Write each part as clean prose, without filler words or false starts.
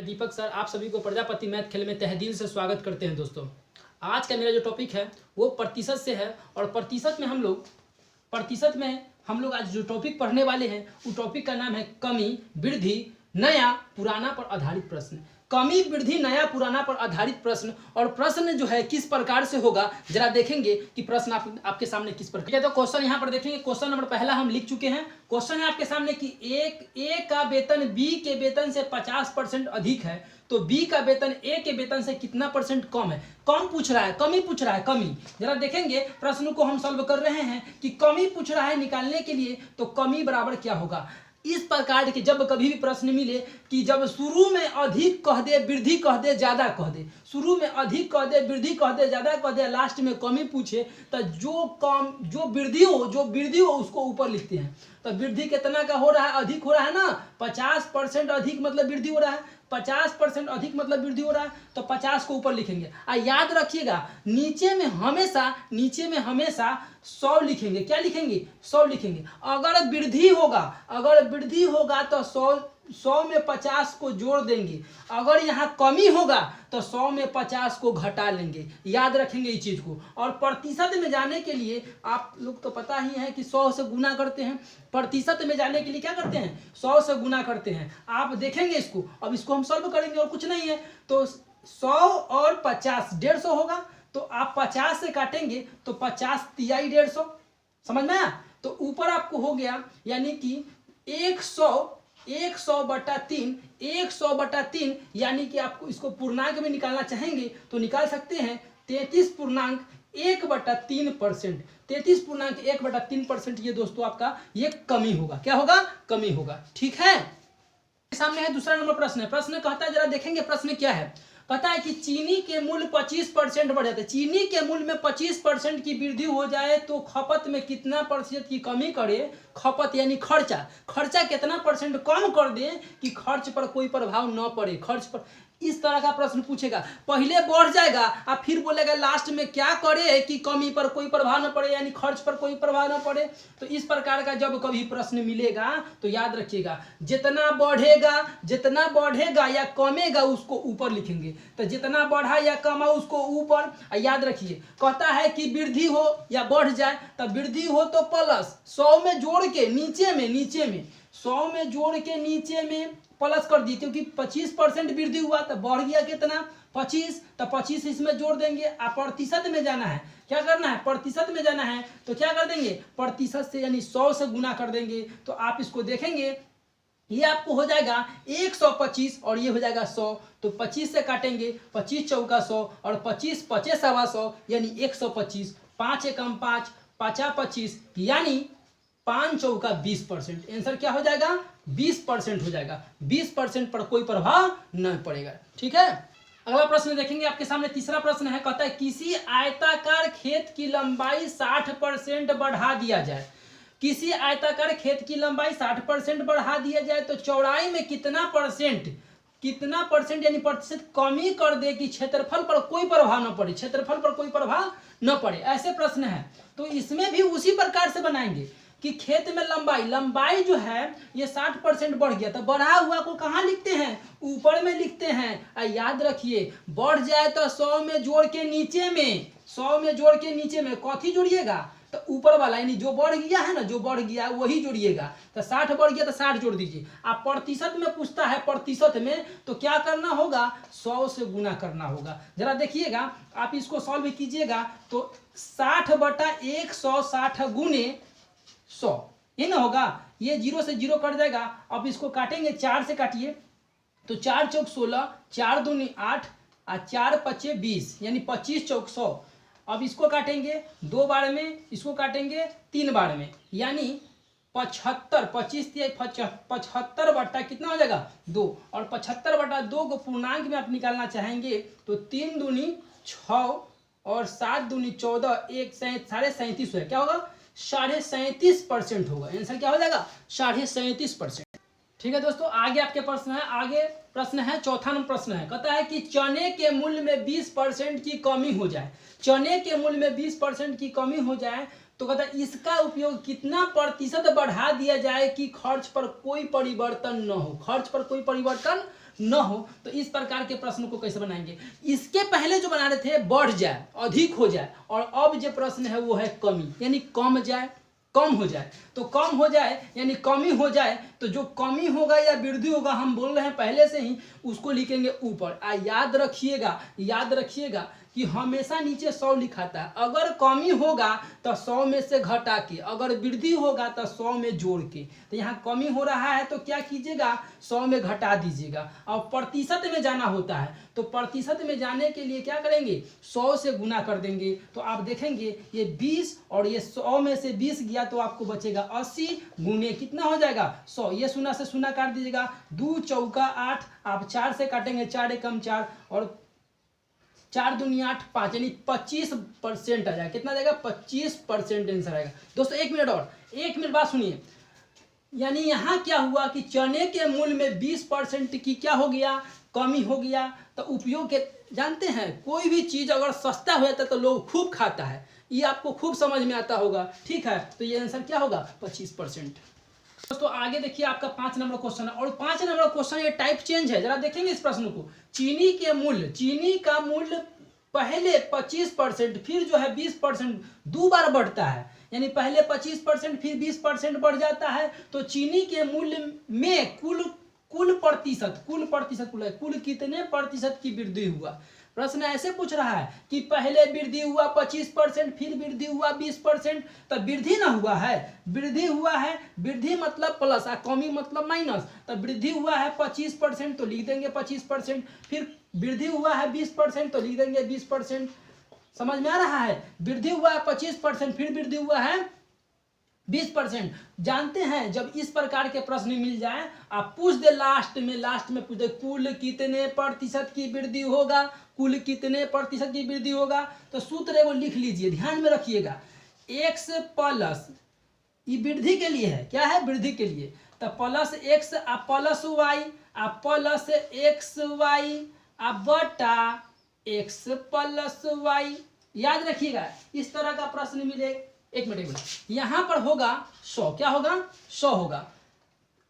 दीपक sir आप सभी को प्रजापति मैथ खेल में तहे दिल से स्वागत करते हैं। दोस्तों आज का मेरा जो टॉपिक है वो प्रतिशत से है और प्रतिशत में हम लोग आज जो टॉपिक पढ़ने वाले हैं वो टॉपिक का नाम है कमी, वृद्धि, नया, पुराना पर आधारित प्रश्न। कमी, वृद्धि, नया, पुराना पर आधारित प्रश्न। और प्रश्न जो है किस प्रकार से होगा जरा देखेंगे कि प्रश्न आपके सामने किस प्रकार। तो क्वेश्चन यहाँ पर देखेंगे। क्वेश्चन नंबर पहला हम लिख चुके हैं। क्वेश्चन है आपके सामने कि ए का वेतन बी के वेतन से 50% अधिक है तो बी का वेतन ए के वेतन से कितना परसेंट कम है। कम पूछ रहा है, कमी पूछ रहा है, कमी। जरा देखेंगे प्रश्न को हम सॉल्व कर रहे हैं कि कमी पूछ रहा है निकालने के लिए, तो कमी बराबर क्या होगा। इस प्रकार के जब कभी भी प्रश्न मिले कि जब शुरू में अधिक कह दे, वृद्धि कह दे, ज्यादा कह दे, शुरू में अधिक कह दे, वृद्धि कह दे, ज्यादा कह दे, लास्ट में कमी पूछे, तो जो वृद्धि हो उसको ऊपर लिखते हैं। तो वृद्धि कितना का हो रहा है, अधिक हो रहा है ना, 50% अधिक मतलब वृद्धि हो रहा है, 50% अधिक मतलब वृद्धि हो रहा है, तो 50 को ऊपर लिखेंगे। याद रखिएगा नीचे में हमेशा 100 लिखेंगे। क्या लिखेंगे? 100 लिखेंगे। अगर वृद्धि होगा तो 100 में 50 को जोड़ देंगे। अगर यहाँ कमी होगा तो 100 में 50 को घटा लेंगे। याद रखेंगे इस चीज को। और प्रतिशत में जाने के लिए आप लोग तो पता ही है कि 100 से गुना करते हैं। प्रतिशत में जाने के लिए क्या करते हैं? 100 से गुना करते हैं। आप देखेंगे इसको, अब इसको हम सॉल्व करेंगे और कुछ नहीं है। तो 100 और 50 150 होगा। तो आप 50 से काटेंगे तो 50 तिहाई 150, समझ में आया। तो ऊपर आपको हो गया यानी कि 100/3 यानी कि आपको इसको पूर्णांक में निकालना चाहेंगे तो निकाल सकते हैं 33.1/3%। 33.1/3% ये दोस्तों आपका ये कमी होगा। क्या होगा? कमी होगा। ठीक है। सामने है दूसरा नंबर प्रश्न है। प्रश्न कहता है, जरा देखेंगे प्रश्न क्या है। कहता है कि चीनी के मूल्य 25% बढ़ जाता है। चीनी के मूल्य में 25% की वृद्धि हो जाए तो खपत में कितना प्रतिशत की कमी करे। खपत यानी खर्चा कितना परसेंट कम कर दे कि खर्च पर कोई प्रभाव न पड़े। खर्च पर इस तरह का प्रश्न पूछेगा। पहले बढ़ जाएगा और फिर बोलेगा लास्ट में क्या करे कि कमी पर कोई प्रभाव न पड़े, यानी खर्च पर कोई प्रभाव न पड़े। तो इस प्रकार का जब कभी प्रश्न मिलेगा तो याद रखिएगा जितना बढ़ेगा या कमेगा उसको ऊपर लिखेंगे। तो जितना बढ़ा या कमा उसको ऊपर। याद रखिए कहता है कि वृद्धि हो या बढ़ जाए, तो वृद्धि हो तो प्लस 100 में जोड़ के नीचे में 100 में जोड़ के नीचे में प्लस कर दी, क्योंकि 25% वृद्धि हुआ तो बढ़ गया कितना 25। तो 25 इसमें जोड़ देंगे। आप प्रतिशत में जाना है, क्या करना है? प्रतिशत में जाना है तो क्या कर देंगे? प्रतिशत से यानी 100 से गुना कर देंगे। तो आप इसको देखेंगे ये आपको हो जाएगा 125 और ये हो जाएगा 100। तो 25 से काटेंगे, 25 चौका 100 और 25 25 सवा 100 यानी 125। 5 एकम 5, 5 25 यानी 5 चौका 20%। आंसर क्या हो जाएगा? 20% हो जाएगा। 20% पर कोई प्रभाव न पड़ेगा। ठीक है। अगला प्रश्न देखेंगे आपके सामने। तीसरा प्रश्न है। कहता है किसी आयताकार खेत की लंबाई 60% बढ़ा दिया जाए। किसी आयताकार खेत की लंबाई 60% बढ़ा दिया जाए तो चौड़ाई में कितना परसेंट यानी प्रतिशत कमी कर दे कि क्षेत्रफल पर कोई प्रभाव न पड़े। क्षेत्रफल पर कोई प्रभाव न पड़े, ऐसे प्रश्न है। तो इसमें भी उसी प्रकार से बनाएंगे कि खेत में लंबाई जो है ये 60% बढ़ गया, तो बढ़ा हुआ को कहाँ लिखते हैं? ऊपर में लिखते हैं। याद रखिए बढ़ जाए तो 100 में जोड़ के नीचे में कथी जोड़िएगा? तो ऊपर वाला यानी जो बढ़ गया है ना, जो बढ़ गया वही जोड़िएगा। तो 60 बढ़ गया तो 60 जोड़ दीजिए। आप प्रतिशत में पूछता है, प्रतिशत में तो क्या करना होगा? 100 से गुना करना होगा। जरा देखिएगा आप इसको सॉल्व कीजिएगा तो 60/160 गुने 100 ये ना होगा। ये 0 से 0 कट जाएगा। अब इसको काटेंगे, 4 से काटिए तो 4 चौक 16, 4 दूनी 8 और 4 पचे 20 यानी 25 चौक 100। अब इसको काटेंगे 2 बार में, इसको काटेंगे 3 बार में यानी 75। 75 बटा कितना हो जाएगा? 2। और 75/2 को पूर्णांक में आप निकालना चाहेंगे तो 3 दूनी 6 और 7 दूनी 14, 1 37.5 है। क्या होगा? 37.5% होगा। आंसर क्या हो जाएगा? 37.5%। ठीक है दोस्तों, आगे आपके प्रश्न है। आगे प्रश्न है, चौथा नंबर प्रश्न है। कहता है कि चने के मूल्य में 20% की कमी हो जाए। चने के मूल्य में 20% की कमी हो जाए तो कहता है इसका उपयोग कितना प्रतिशत बढ़ा दिया जाए कि खर्च पर कोई परिवर्तन न हो। खर्च पर कोई परिवर्तन न हो, तो इस प्रकार के प्रश्न को कैसे बनाएंगे। इसके पहले जो बना रहे थे बढ़ जाए, अधिक हो जाए, और अब जो प्रश्न है वो है कमी, यानी कम जाए, कम हो जाए। तो कम हो जाए यानी कमी हो जाए, तो जो कमी होगा या वृद्धि होगा हम बोल रहे हैं पहले से ही, उसको लिखेंगे ऊपर। याद रखिएगा, याद रखिएगा कि हमेशा नीचे 100 लिखाता है। अगर कमी होगा तो 100 में से घटा के, अगर वृद्धि होगा तो 100 में जोड़ के। तो यहाँ कमी हो रहा है तो क्या कीजिएगा, 100 में घटा दीजिएगा। और प्रतिशत में जाना होता है, तो प्रतिशत में जाने के लिए क्या करेंगे, 100 से गुना कर देंगे। तो आप देखेंगे ये 20 और ये 100 में से 20 गया तो आपको बचेगा 80 गुने कितना हो जाएगा 100। ये शून्य से शून्य काट दीजिएगा, 2 चौका 8, आप 4 से काटेंगे, 4 एकम 4 और 4 दूनी 8 5, यानी 25% आ जाएगा। कितना जाएगा, 25% आंसर आएगा। दोस्तों 1 मिनट और, 1 मिनट बात सुनिए। यानी यहाँ क्या हुआ कि चने के मूल्य में 20% की क्या हो गया, कमी हो गया। तो उपयोग के जानते हैं, कोई भी चीज़ अगर सस्ता हो जाता है तो लोग खूब खाता है, ये आपको खूब समझ में आता होगा। ठीक है, तो ये आंसर क्या होगा, 25%। दोस्तों आगे देखिए, आपका 5 नंबर क्वेश्चन है, और 5 नंबर क्वेश्चन ये टाइप चेंज है। जरा देखेंगे इस प्रश्न को। चीनी के मूल्य, चीनी का मूल्य पहले 25%, फिर जो है 20% 2 बार बढ़ता है, यानी पहले 25% फिर 20% बढ़ जाता है। तो चीनी के मूल्य में कुल कितने प्रतिशत की वृद्धि हुआ। प्रश्न ऐसे पूछ रहा है कि पहले वृद्धि हुआ 25%, फिर वृद्धि हुआ 20%, तो वृद्धि ना हुआ है, वृद्धि हुआ है, वृद्धि मतलब प्लस और कमी मतलब माइनस। तो वृद्धि हुआ है 25% तो लिख देंगे 25%, फिर वृद्धि हुआ है 20% तो लिख देंगे 20%। समझ में आ रहा है, वृद्धि हुआ है 25%, फिर वृद्धि हुआ है 20%। जानते हैं जब इस प्रकार के प्रश्न मिल जाए, आप पूछ दे लास्ट में पूछ दे कुल कितने प्रतिशत की वृद्धि होगा, कुल कितने प्रतिशत की वृद्धि होगा, तो सूत्र वो लिख लीजिए, ध्यान में रखिएगा। x प्लस, ये वृद्धि के लिए है, क्या है, वृद्धि के लिए। तो प्लस x आ प्लस y आ प्लस एक्स वाई आ बटा x प्लस y। याद रखिएगा, इस तरह का प्रश्न मिले। एक मिनट, यहां पर होगा 100, क्या होगा, 100 होगा।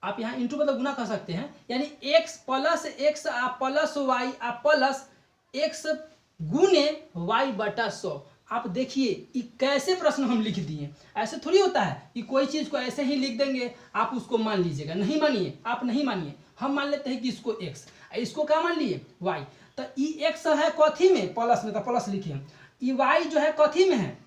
आप यहाँ इंटू मतलब गुना कर सकते हैं, यानी x प्लस एक्स आ प्लस वाई आ प्लस एक्स गुने y बटा 100। आप देखिए कि कैसे प्रश्न हम लिख दिए। ऐसे थोड़ी होता है कि कोई चीज को ऐसे ही लिख देंगे, आप उसको मान लीजिएगा। नहीं मानिए, आप नहीं मानिए, हम मान लेते हैं कि इसको x, इसको क्या मान लिए y। तो ये x है कथी में, प्लस में, तो प्लस लिखिए। ये y जो है कथी में है,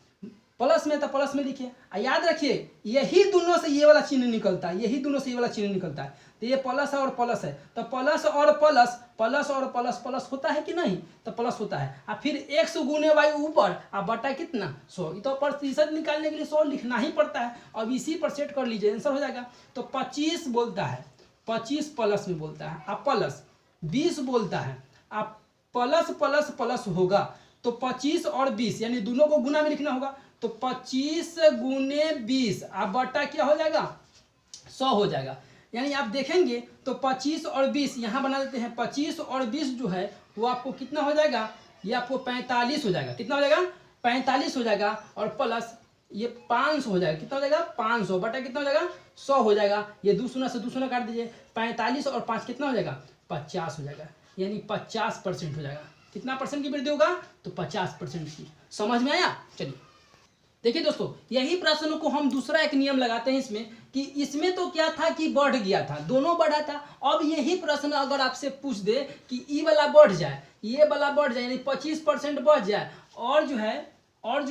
प्लस में, तो प्लस में लिखिए। याद रखिए यही दोनों से ये वाला चिन्ह निकलता है, यही दोनों से ये वाला चिन्ह निकलता है। तो ये प्लस है और प्लस है, तो प्लस और प्लस, प्लस और प्लस प्लस होता है कि नहीं, तो प्लस होता है। और फिर x गुने y ऊपर आ बटा कितना 100। तो प्रतिशत निकालने के लिए 100 लिखना ही पड़ता है। अब इसी पर सेट कर लीजिए, आंसर हो जाएगा। तो 25 बोलता है, 25 प्लस में बोलता है, आप प्लस 20 बोलता है, आप प्लस प्लस प्लस होगा। तो 25 और 20 यानी दोनों को गुना में लिखना होगा। तो 25 गुने 20 अब बटा क्या हो जाएगा 100 हो जाएगा। यानी आप देखेंगे तो 25 और 20 यहाँ बना देते हैं। 25 और 20 जो है वो आपको कितना हो जाएगा, ये आपको 45 हो जाएगा। कितना हो जाएगा, 45 हो जाएगा। और प्लस ये 500 हो जाएगा। कितना हो जाएगा 500 बटा कितना हो जाएगा 100 हो जाएगा। ये 2 शून्य से 2 शून्य काट दीजिए। 45 और 5 कितना हो जाएगा 50 हो जाएगा, यानी 50% हो जाएगा। कितना परसेंट की वृद्धि होगा, तो 50% की। समझ में आया। चलिए देखिए दोस्तों, यही प्रश्न को हम दूसरा एक नियम लगाते हैं इसमें, कि इसमें तो क्या था कि बढ़ गया था, दोनों बढ़ा था। अब यही प्रश्न अगर आपसे पूछ दे कि ये वाला बढ़ जाए, ये वाला बढ़ जाए, यानी 25% बढ़ जाए और जो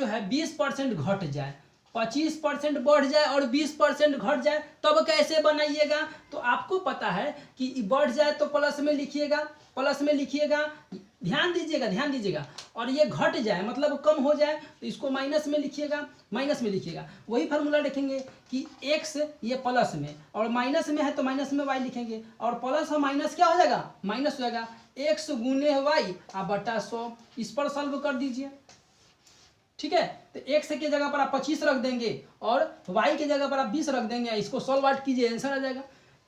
है 20% घट जाए, 25% बढ़ जाए और 20% घट जाए, तब कैसे बनाइएगा। तो आपको पता है कि बढ़ जाए तो प्लस में लिखिएगा, प्लस में लिखिएगा, ध्यान दीजिएगा। और ये घट जाए मतलब कम हो जाए तो इसको माइनस में लिखिएगा, माइनस में लिखिएगा। वही फार्मूला लिखेंगे कि x ये प्लस में और माइनस में है तो माइनस में y लिखेंगे, और प्लस और माइनस क्या हो जाएगा, माइनस हो जाएगा। x गुने y आ बटा 100, इस पर सॉल्व कर दीजिए। ठीक है, तो x के जगह पर आप 25 रख देंगे और y के जगह पर आप 20 रख देंगे। इसको सॉल्व आउट कीजिए, आंसर आ जाएगा।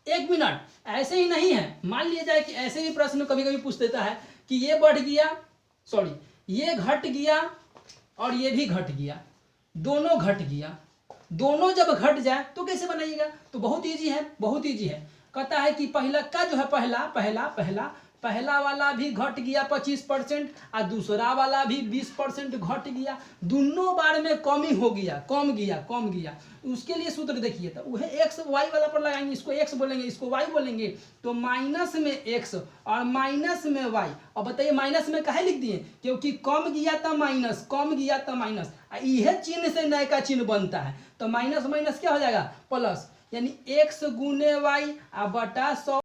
1 मिनट, ऐसे ही नहीं है। मान लिया जाए कि ऐसे भी प्रश्न कभी कभी पूछ देता है कि ये बढ़ गया, सॉरी ये घट गया और ये भी घट गया, दोनों घट गया। दोनों जब घट जाए तो कैसे बनाइएगा, तो बहुत इजी है, बहुत इजी है। कहता है कि पहला का जो है पहला वाला भी घट गया 25% और दूसरा वाला भी 20% घट गया, दोनों बार में कमी हो गया, कम गया। उसके लिए सूत्र देखिए, तो वह एक्स वाई वाला पर लगाएंगे, इसको एक्स बोलेंगे, इसको वाई बोलेंगे, तो माइनस में एक्स और माइनस में वाई। और बताइए माइनस में काहे लिख दिए, क्योंकि कम गया था माइनस, यह चिन्ह से नए का चिन्ह बनता है, तो माइनस माइनस क्या हो जाएगा प्लस, यानी एक्स गुने वाई बटा 100